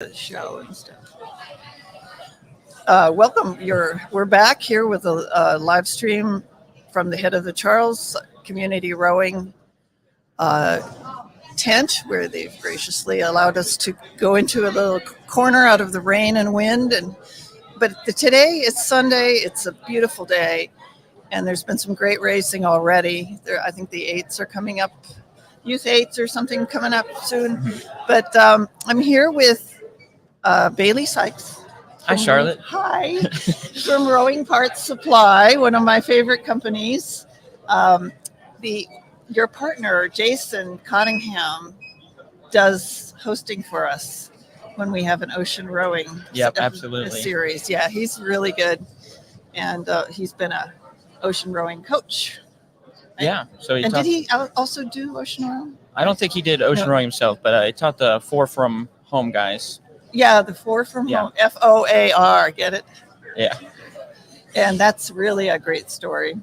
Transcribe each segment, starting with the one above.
the show and stuff. Welcome. We're back here with a live stream from the head of the Charles Community Rowing uh, tent, where they've graciously allowed us to go into a little corner out of the rain and wind. Today it's Sunday. It's a beautiful day, and there's been some great racing already. I think the eights are coming up, youth eights or something coming up soon. But I'm here with Bailey Sikes. Hi, Charlotte. Hi. From Rowing Parts Supply, one of my favorite companies. Your partner, Jason Cottingham, does hosting for us when we have an ocean rowing absolutely. series. Yeah, he's really good. And he's been a ocean rowing coach. Yeah. So did he also do ocean rowing? I don't think he did ocean rowing himself, but he taught the four from home guys. Yeah, the four from home. FOAR, get it? Yeah. And that's really a great story.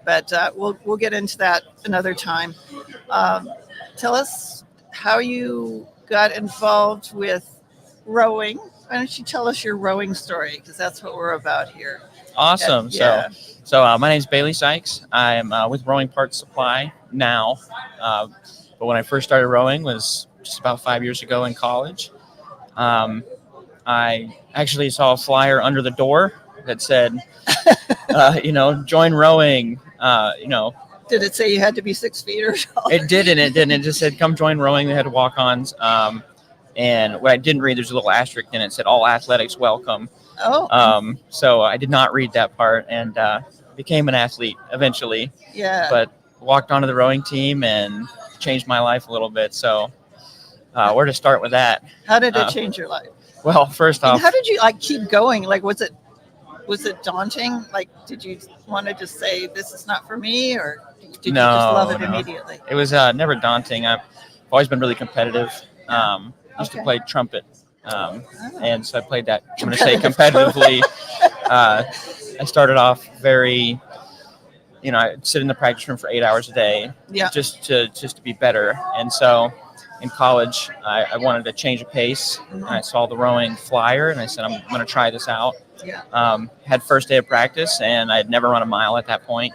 But we'll get into that another time. Tell us how you got involved with rowing. Why don't you tell us your rowing story? Because that's what we're about here. Awesome. Yeah. So my name's Bailey Sikes. I'm with Rowing Parts Supply now. But when I first started rowing was just about 5 years ago in college. I actually saw a flyer under the door that said, join rowing. Did it say you had to be 6 feet or something? It didn't. It just said, come join rowing. They had walk-ons. And what I didn't read, there's a little asterisk in it. It said, all athletics welcome. Oh. So I did not read that part and became an athlete eventually. Yeah. But walked onto the rowing team and changed my life a little bit. So where to start with that? How did it change your life? Well, first off, how did you keep going? Was it daunting? Did you want to just say this is not for me, or did you just love it immediately? It was never daunting. I've always been really competitive. Used to play trumpet, and so I played that. I'm going to say competitively. I started off very, I'd sit in the practice room for 8 hours a day, just to be better. And so in college, I wanted to change a pace. And I saw the rowing flyer, and I said, I'm going to try this out. Yeah. Had first day of practice, and I had never run a mile at that point.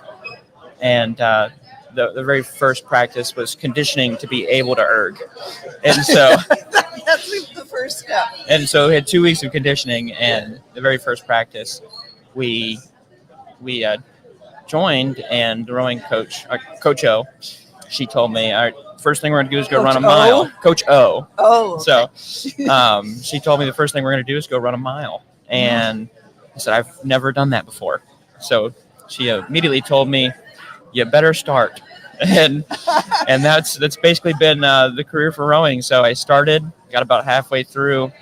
And the very first practice was conditioning to be able to erg. And so that's the first step. And so we had 2 weeks of conditioning, and the very first practice, we joined, and the rowing coach, Coach O, she told me, all right, first thing we're going to do is go run a mile. Coach O. Oh. Okay. So she told me the first thing we're going to do is go run a mile. And I said, I've never done that before. So she immediately told me, you better start. And that's basically been the career for rowing. So I started, got about halfway through,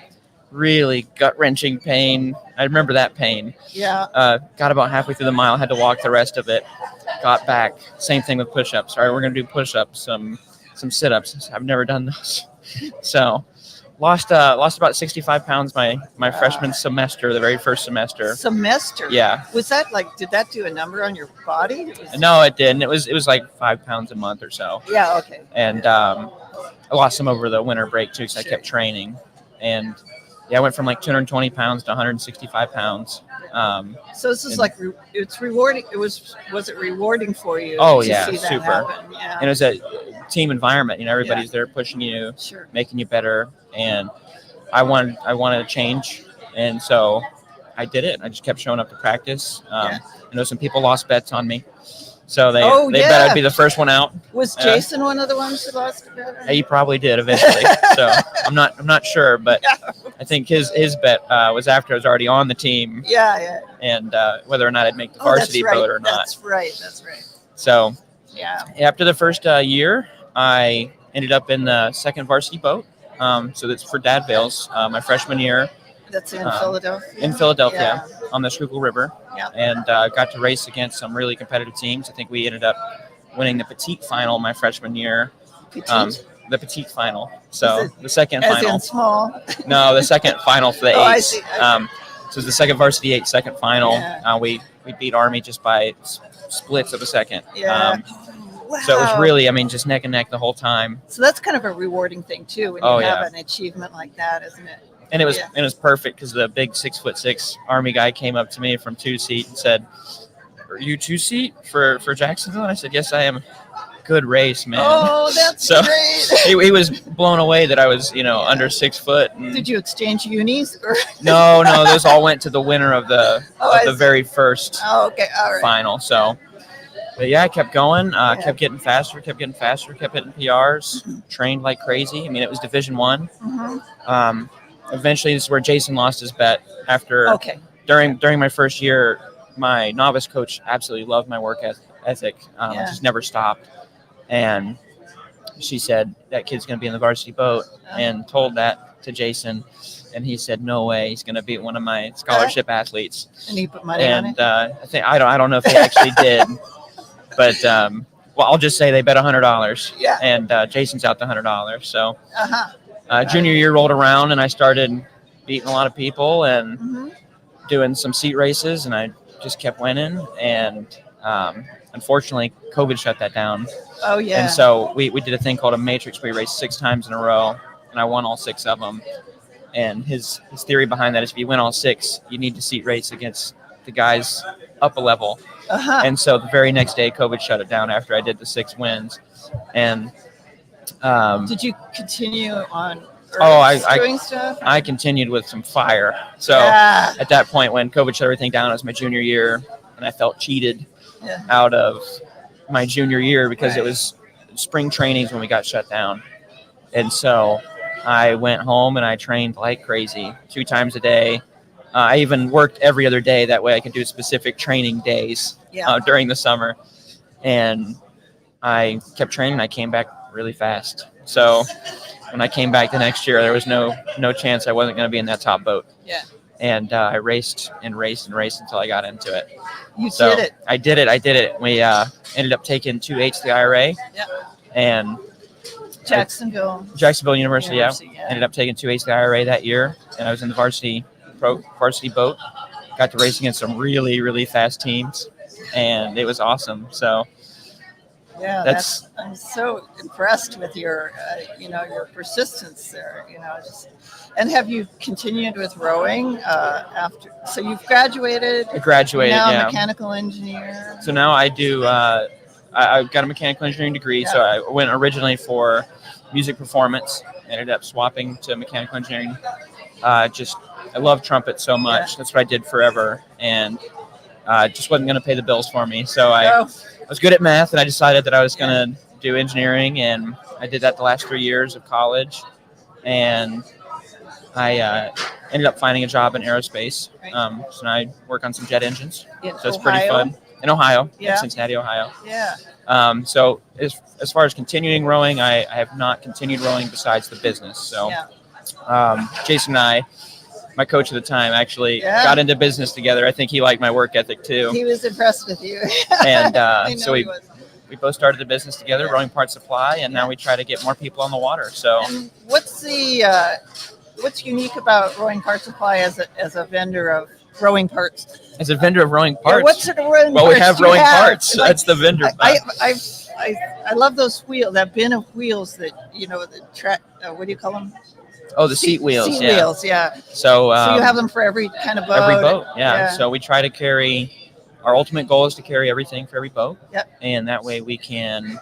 really gut-wrenching pain. I remember that pain. Yeah. Got about halfway through the mile, had to walk the rest of it. Got back. Same thing with push-ups. All right, we're going to do push-ups, some sit-ups. I've never done those. So lost about 65 pounds my freshman semester, the very first semester. Yeah. Was that did that do a number on your body? No, it didn't. It was like 5 pounds a month or so. Yeah, okay. And I lost some over the winter break too, because I kept training. And I went from 220 pounds to 165 pounds. So this is it's rewarding. Was it rewarding for you? Oh, to yeah, see that super. happen? Yeah. And it was a team environment. Everybody's there pushing you, making you better. And I wanted to change, and so I did it. I just kept showing up to practice. I know some people lost bets on me, so they bet I'd be the first one out. Was Jason one of the ones who lost a bet? He probably did eventually. So I'm not sure, but I think his bet was after I was already on the team. Yeah. And whether or not I'd make the varsity boat or not. That's right. So after the first year, I ended up in the second varsity boat. So that's for Dad Vales, my freshman year. That's in Philadelphia? In Philadelphia, on the Schuylkill River. Yeah. And got to race against some really competitive teams. I think we ended up winning the petite final my freshman year. Petite? The petite final. So the second final. As in small? No, the second final for the eights. I see. So it was the second varsity eight, second final. Yeah. We beat Army just by splits of a second. Yeah. Wow. So it was really, just neck and neck the whole time. So that's kind of a rewarding thing, too, when you have an achievement like that, isn't it? And it was perfect because the big 6'6" Army guy came up to me from 2-seat and said, "Are you 2-seat for Jacksonville?" And I said, "Yes, I am." Good race, man. Oh, that's so great. he was blown away that I was, under 6 foot. And did you exchange unis? Or? No, those all went to the winner of the very first okay, all right. final. So, but yeah, I kept going, kept getting faster, kept hitting PRs, trained like crazy. I mean, it was Division I. Eventually, this is where Jason lost his bet after. Okay. During my first year, my novice coach absolutely loved my work ethic. Just never stopped. And she said, that kid's going to be in the varsity boat, and told that to Jason. And he said, no way, he's going to be one of my scholarship athletes. And he put money on it? I don't know if he actually did. But, I'll just say they bet $100. Yeah. And Jason's out the $100. So junior year rolled around, and I started beating a lot of people and doing some seat races, and I just kept winning. And unfortunately, COVID shut that down. Oh, yeah. And so we did a thing called a matrix where we raced 6 times in a row, and I won all 6 of them. And his theory behind that is if you win all 6, you need to seat race against the guys up a level. And so the very next day, COVID shut it down after I did the 6 wins. And did you continue on doing stuff? I continued with some fire. So at that point, when COVID shut everything down, it was my junior year, and I felt cheated out of my junior year because it was spring trainings when we got shut down. And so I went home and I trained like crazy 2 times a day. I even worked every other day. That way I could do specific training days during the summer. And I kept training. I came back really fast. So when I came back the next year, there was no chance I wasn't going to be in that top boat. Yeah. And I raced until I got into it. You did it. I did it. We ended up taking 2 HCIRA. Yeah. And Jacksonville University. Ended up taking 2 HCIRA that year, and I was in the varsity boat. Got to race against some really, really fast teams, and it was awesome. So I'm so impressed with your your persistence there. And have you continued with rowing after? So you've graduated. I graduated. Now mechanical engineer. So now I do. I got a mechanical engineering degree. So I went originally for music performance. Ended up swapping to mechanical engineering. I love trumpet so much. That's what I did forever, and just wasn't going to pay the bills for me. So I was good at math, and I decided that I was going to do engineering, and I did that the last 3 years of college, and I ended up finding a job in aerospace. So now I work on some jet engines. So it's pretty fun. In Ohio, in Cincinnati, Ohio. Yeah. So as far as continuing rowing, I have not continued rowing besides the business. So Jason and I, my coach at the time, actually got into business together. I think he liked my work ethic too. He was impressed with you. And so we both started the business together, Rowing Parts Supply, and now we try to get more people on the water. So and what's unique about Rowing Parts Supply as a vendor of rowing parts? As a vendor of rowing parts? What sort of rowing parts? Well, we have rowing parts. That's the vendor. I love those wheels, that bin of wheels that, the track, what do you call them? Oh, the seat wheels. Seat wheels, yeah. So you have them for every kind of boat? Every boat, yeah. So we try to carry, our ultimate goal is to carry everything for every boat. Yep. And that way we can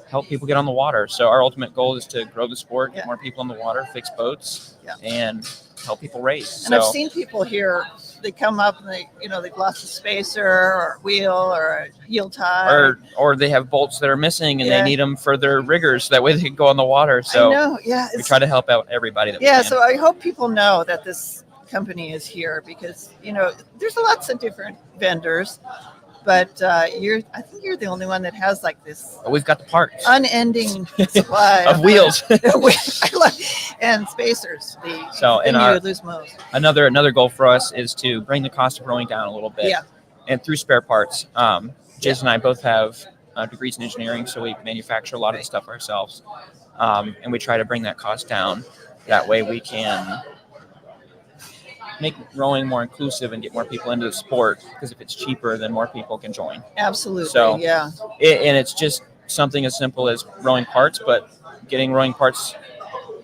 help people get on the water. So our ultimate goal is to grow the sport, get more people on the water, fix boats, and help people race. And I've seen people here, they come up and they've lost a spacer or a wheel or a heel tie. Or they have bolts that are missing and they need them for their riggers. That way they can go on the water. So I know, we try to help out everybody that we can. So I hope people know that this company is here because, there's lots of different vendors. But I think you're the only one that has like this. We've got the parts. Unending supply of wheels and spacers. Another goal for us is to bring the cost of rowing down a little bit. Yeah. And through spare parts. Jason and I both have degrees in engineering, so we manufacture a lot of the stuff ourselves, and we try to bring that cost down. That way we can make rowing more inclusive and get more people into the sport, because if it's cheaper, then more people can join. Absolutely. So and it's just something as simple as rowing parts, but getting rowing parts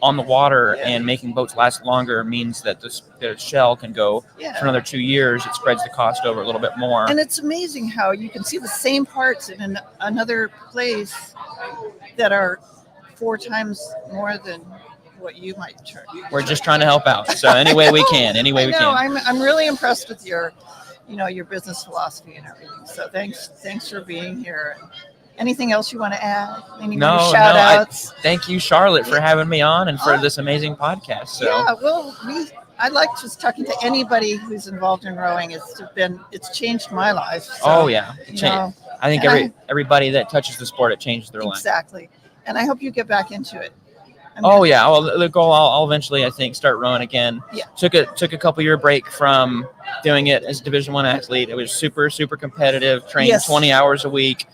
on the water and making boats last longer means that the shell can go for another 2 years. It spreads the cost over a little bit more. And it's amazing how you can see the same parts in another place that are 4 times more than what you might charge. We're just trying to help out. So any way we can, any way we can. I'm really impressed with your business philosophy and everything. So thanks for being here. Anything else you want to add? Any shout outs? Thank you, Charlotte, for having me on and for this amazing podcast. So. Yeah, well, I like just talking to anybody who's involved in rowing. It's changed my life. So, I think everybody that touches the sport, it changes their life. Exactly. And I hope you get back into it. Well, the goal, I'll eventually, I think, start rowing again. Yeah. Took a couple year break from doing it as a Division I athlete. It was super, super competitive, trained 20 hours a week.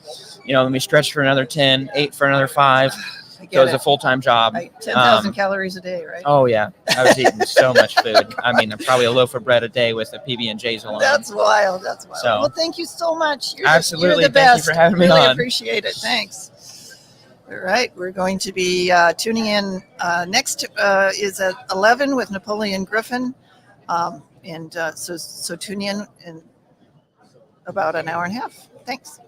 Let me stretch for another 10, 8 for another 5. So it was a full-time job. 10,000 calories a day, right? Oh, yeah. I was eating so much food. I mean, probably a loaf of bread a day with the PB&Js alone. That's wild. So, well, thank you so much. Absolutely. You're the best. Thank you for having me on. Really appreciate it. Thanks. All right. We're going to be tuning in. Next is at 11 with Napoleon Griffin. So tune in about an hour and a half. Thanks.